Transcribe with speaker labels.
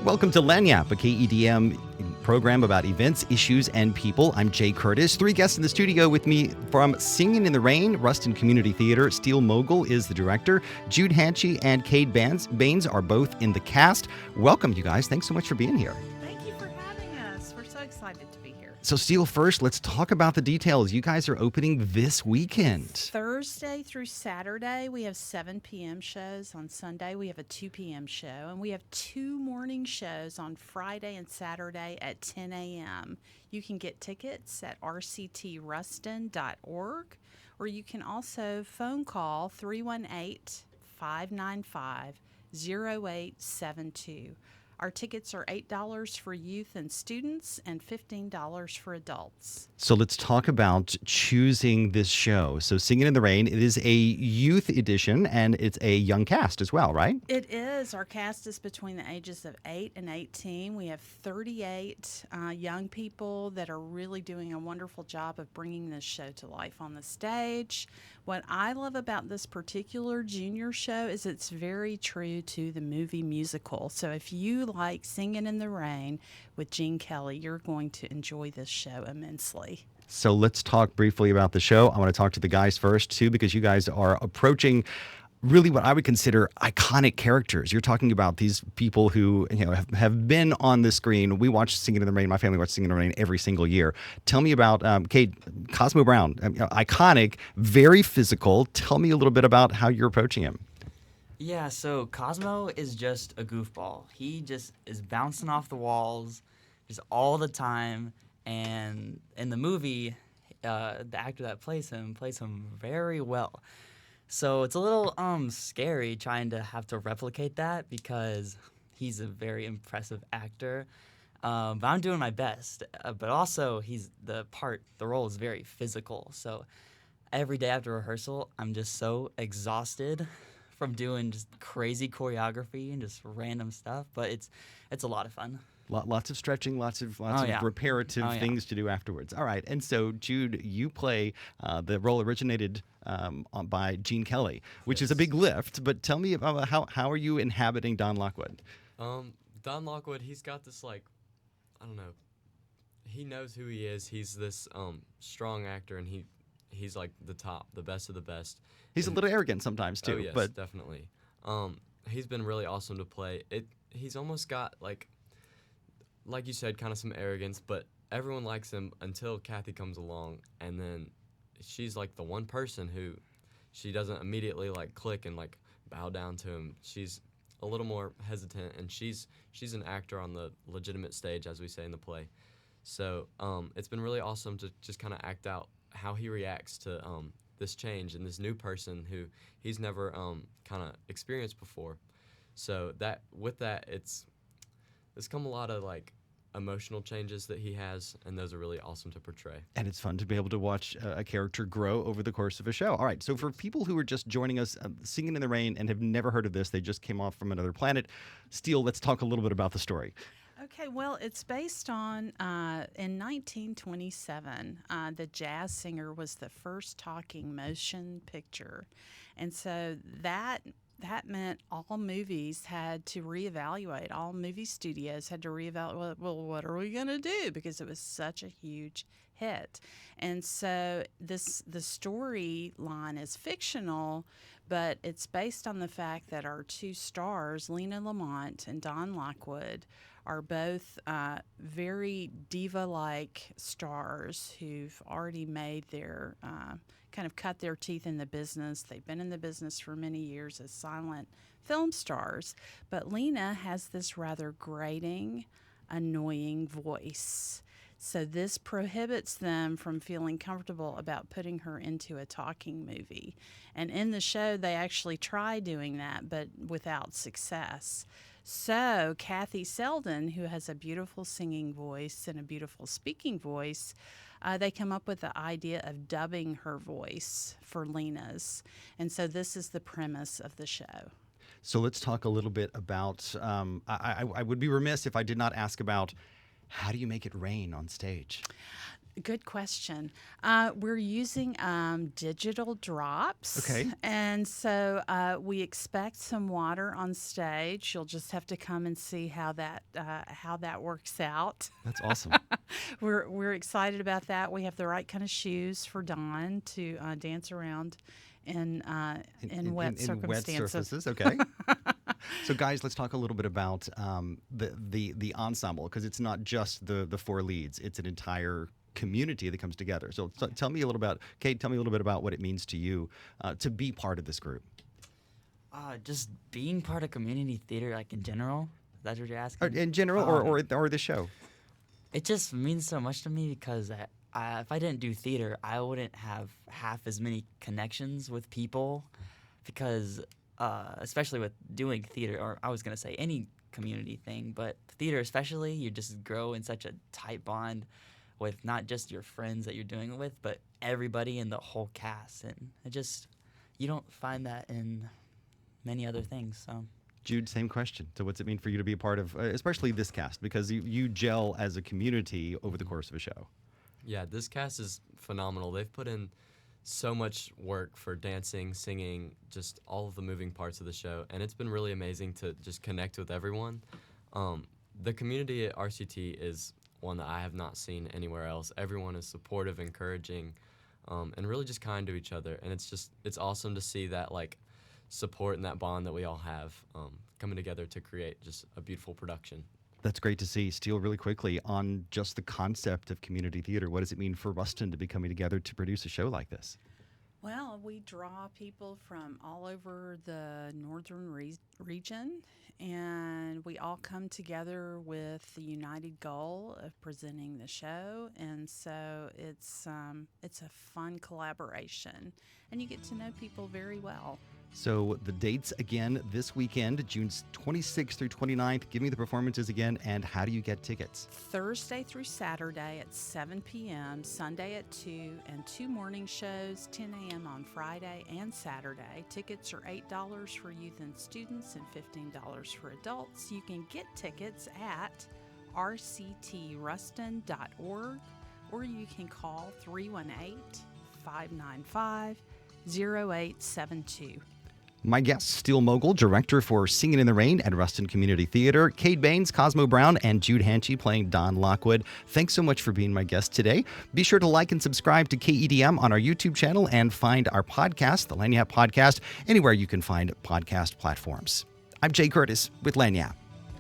Speaker 1: Welcome to Lanyap, a KEDM program about events, issues, and people. I'm Jay Curtis. Three guests in the studio with me from Singin in the Rain, Ruston Community Theatre. Steele Moegle is the director. Jude Hanchey and Caed Baines are both in the cast. Welcome, you guys. Thanks so much for being here.
Speaker 2: Thank you for having us. We're so excited to be here.
Speaker 1: So, Steele, first, let's talk about the details. You guys are opening this weekend.
Speaker 2: Thursday through Saturday, we have 7 p.m. shows. On Sunday, we have a 2 p.m. show. And we have 2 morning shows on Friday and Saturday at 10 a.m. You can get tickets at rctruston.org, or you can also phone call 318-595-0872. Our tickets are $8 for youth and students and $15 for adults.
Speaker 1: So let's talk about choosing this show. So Singin in the Rain, it is a youth edition and it's a young cast as well, right?
Speaker 2: It is. Our cast is between the ages of 8 and 18. We have 38 young people that are really doing a wonderful job of bringing this show to life on the stage. What I love about this particular junior show is it's very true to the movie musical. So if you like Singin in the Rain with Gene Kelly, you're going to enjoy this show immensely.
Speaker 1: So let's talk briefly about the show. I want to talk to the guys first, too, because you guys are approaching really what I would consider iconic characters. You're talking about these people who have been on the screen. We watch Singin in the Rain. My family watches Singin in the Rain every single year. Tell me about Cosmo Brown. Iconic, very physical. Tell me a little bit about how you're approaching him.
Speaker 3: Yeah, so Cosmo is just a goofball. He just is bouncing off the walls just all the time. And in the movie, the actor that plays him very well. So it's a little scary trying to have to replicate that because he's a very impressive actor. But I'm doing my best. But also, the role is very physical. So every day after rehearsal, I'm just so exhausted from doing just crazy choreography and just random stuff. But it's a lot of fun.
Speaker 1: Lots of stretching, lots of reparative things to do afterwards. All right, and so Jude, you play the role originated by Gene Kelly, which is a big lift. But tell me about how are you inhabiting Don Lockwood?
Speaker 4: Don Lockwood, he's got this I don't know. He knows who he is. He's this strong actor, and he's like the top, the best of the best.
Speaker 1: He's a little arrogant sometimes too.
Speaker 4: Oh yes,
Speaker 1: but
Speaker 4: definitely. He's been really awesome to play. He's almost got like you said, kind of some arrogance, but everyone likes him until Kathy comes along, and then she's like the one person who she doesn't immediately like click and like bow down to him. She's a little more hesitant, and she's an actor on the legitimate stage, as we say in the play. So it's been really awesome to just kind of act out how he reacts to this change and this new person who he's never kind of experienced before. So it's come a lot of like emotional changes that he has, and those are really awesome to portray.
Speaker 1: And it's fun to be able to watch a character grow over the course of a show. All right, so for people who are just joining us, Singin in the Rain, and have never heard of this, they just came off from another planet. Steele, let's talk a little bit about the story.
Speaker 2: Okay, well, it's based on, in 1927, The Jazz Singer was the first talking motion picture. And so that meant all movies had to reevaluate. All movie studios had to reevaluate, well, what are we going to do? Because it was such a huge hit. And so the storyline is fictional, but it's based on the fact that our 2 stars, Lena Lamont and Don Lockwood, are both very diva-like stars who've already made their kind of cut their teeth in the business. They've been in the business for many years as silent film stars. But Lena has this rather grating, annoying voice. So this prohibits them from feeling comfortable about putting her into a talking movie. And in the show, they actually try doing that, but without success. So Kathy Selden, who has a beautiful singing voice and a beautiful speaking voice, they come up with the idea of dubbing her voice for Lena's. And so this is the premise of the show.
Speaker 1: So let's talk a little bit about, I would be remiss if I did not ask about, how do you make it rain on stage?
Speaker 2: Good question. We're using digital drops.
Speaker 1: Okay.
Speaker 2: And so we expect some water on stage. You'll just have to come and see how that works out.
Speaker 1: That's awesome.
Speaker 2: We're excited about that. We have the right kind of shoes for Dawn to dance around in wet circumstances.
Speaker 1: Wet surfaces, okay. So, guys, let's talk a little bit about the ensemble, because it's not just the four leads; it's an entire community that comes together. So, tell me a little about Caed. Tell me a little bit about what it means to you to be part of this group.
Speaker 3: Just being part of community theater, like in general. That's what you're asking.
Speaker 1: In general, or the show.
Speaker 3: It just means so much to me because if I didn't do theater, I wouldn't have half as many connections with people, because especially with doing theater, or I was going to say any community thing, but theater especially, you just grow in such a tight bond with not just your friends that you're doing it with, but everybody in the whole cast. And you don't find that in many other things. So.
Speaker 1: Jude, same question. So what's it mean for you to be a part of, especially this cast, because you gel as a community over the course of a show?
Speaker 4: Yeah, this cast is phenomenal. They've put in so much work for dancing, singing, just all of the moving parts of the show, and it's been really amazing to just connect with everyone. The community at RCT is one that I have not seen anywhere else. Everyone is supportive, encouraging, and really just kind to each other, and it's awesome to see that support and that bond that we all have coming together to create just a beautiful production.
Speaker 1: That's great to see. Steele, really quickly, on just the concept of community theater, what does it mean for Ruston to be coming together to produce a show like this?
Speaker 2: Well, we draw people from all over the northern region, and we all come together with the united goal of presenting the show. And so it's a fun collaboration, and you get to know people very well.
Speaker 1: So the dates again this weekend, June 26th through 29th. Give me the performances again, and how do you get tickets?
Speaker 2: Thursday through Saturday at 7 p.m., Sunday at 2, and 2 morning shows, 10 a.m. on Friday and Saturday. Tickets are $8 for youth and students and $15 for adults. You can get tickets at rctruston.org, or you can call 318-595-0872.
Speaker 1: My guests, Steele Moegle, director for Singin in the Rain at Ruston Community Theatre, Caed Baines, Cosmo Brown, and Jude Hanchey playing Don Lockwood. Thanks so much for being my guest today. Be sure to like and subscribe to KEDM on our YouTube channel, and find our podcast, the Lagniappe Podcast, anywhere you can find podcast platforms. I'm Jay Curtis with Lagniappe.